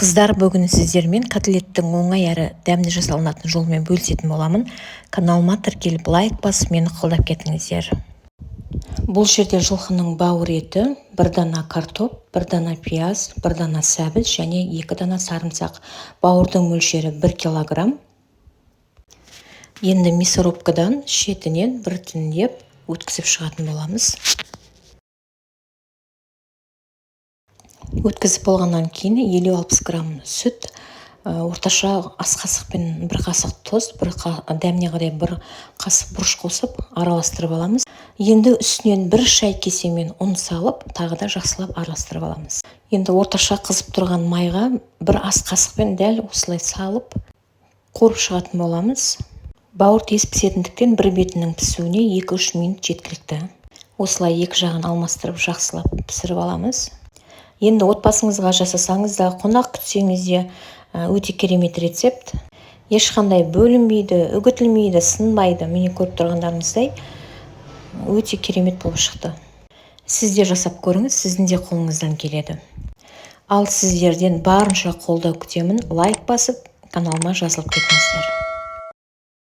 Қыздар, бүгін сіздермен котлеттің оңай әрі дәмді жасалынатын жолымен бөлісетін боламын. Каналыма тіркеліп лайк басып мені қолдап кетіңіздер. Бұл жерде жылқының бауыр еті, 1 дана картоп, 1 дана пияз, 1 дана сәбіз және 2 дана сарымсақ. Бауырдың мөлшері 1 килограмм. Енді мясорубкадан шетінен біртіндеп өткізіп шығатын боламыз. Өткізіп болғаннан кейін 50-60 грамм сүт, орташа ас қасықпен 1 қасық тұз, дәміне қарай 1 қасық бұрыш қосып араластырып аламыз. Енді үстінен 1 шай кесемен ұн салып, тағы да жақсылап араластырып аламыз. Енді орташа қызып тұрған майға 1 ас қасықпен дәл осылай салып қорып шығатын боламыз. Бауыр тез пісетіндіктен бір бетінің пісуіне 2-3 минут жеткілікті. Осылай екі жағын алмастырып жақсылап пісіріп аламыз. Енді отбасыңызға жасасаңыз да, қонақ күтсеңіз де өте керемет рецепт. Ешқандай бөлінбейді, үгітілмейді, сынбайды. Міне көріп тұрғандарыңыздай өте керемет болып шықты. Сіз де жасап көріңіз, сіздің де қолыңыздан келеді. Ал сіздерден барынша қолдау күтемін. Лайк басып, каналыма жазылып кетіңіздер.